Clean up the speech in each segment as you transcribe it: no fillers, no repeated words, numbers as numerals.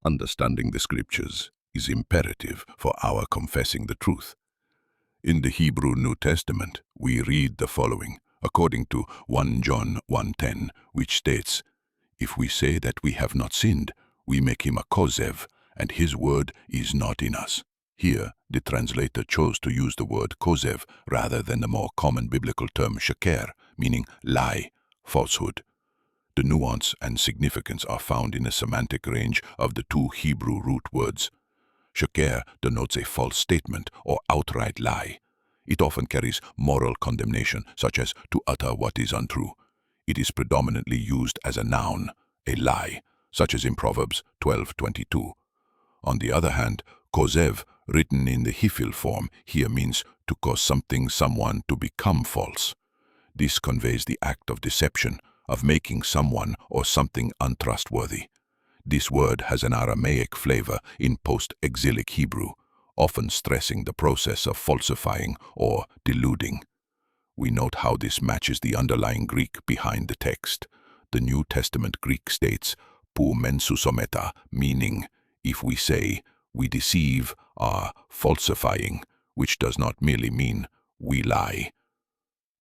Understanding the scriptures is imperative for our confessing the truth. In the Hebrew New Testament, we read the following, according to 1 John 1:10, which states, "If we say that we have not sinned, we make him a kōzev, and his word is not in us." Here, the translator chose to use the word kōzev rather than the more common biblical term Sheqer, meaning lie, falsehood. The nuance and significance are found in the semantic range of the two Hebrew root words. Sheqer denotes a false statement or outright lie. It often carries moral condemnation, such as to utter what is untrue. It is predominantly used as a noun, a lie, such as in Proverbs 12:22. On the other hand, kozev, written in the Hiphil form, here means to cause someone to become false. This conveys the act of deception, of making someone or something untrustworthy. This word has an Aramaic flavor in post-exilic Hebrew, often stressing the process of falsifying or deluding. We note how this matches the underlying Greek behind the text. The New Testament Greek states, poumen pseusometha, meaning, if we say, we deceive, are falsifying, which does not merely mean we lie.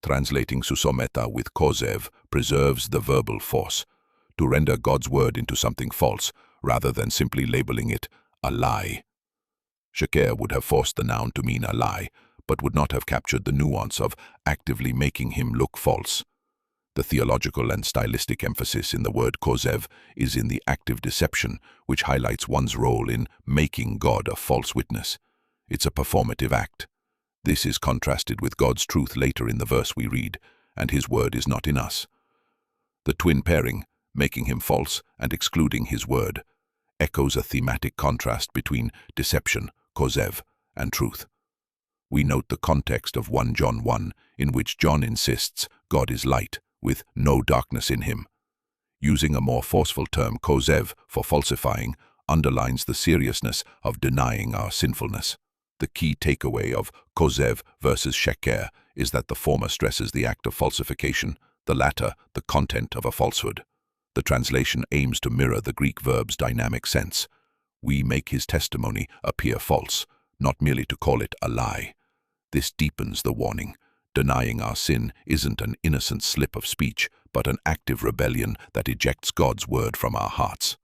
Translating pseusometha with kozev preserves the verbal force, to render God's word into something false, rather than simply labeling it a lie. Sheqer would have forced the noun to mean a lie, but would not have captured the nuance of actively making him look false. The theological and stylistic emphasis in the word kozev is in the active deception, which highlights one's role in making God a false witness. It's a performative act. This is contrasted with God's truth later in the verse we read, and his word is not in us. The twin pairing, making him false and excluding his word, echoes a thematic contrast between deception, kozev, and truth. We note the context of 1 John 1, in which John insists God is light, with no darkness in him. Using a more forceful term, kozev, for falsifying, underlines the seriousness of denying our sinfulness. The key takeaway of kozev versus sheqer is that the former stresses the act of falsification, the latter the content of a falsehood. The translation aims to mirror the Greek verb's dynamic sense. We make his testimony appear false, not merely to call it a lie. This deepens the warning. Denying our sin isn't an innocent slip of speech, but an active rebellion that ejects God's word from our hearts.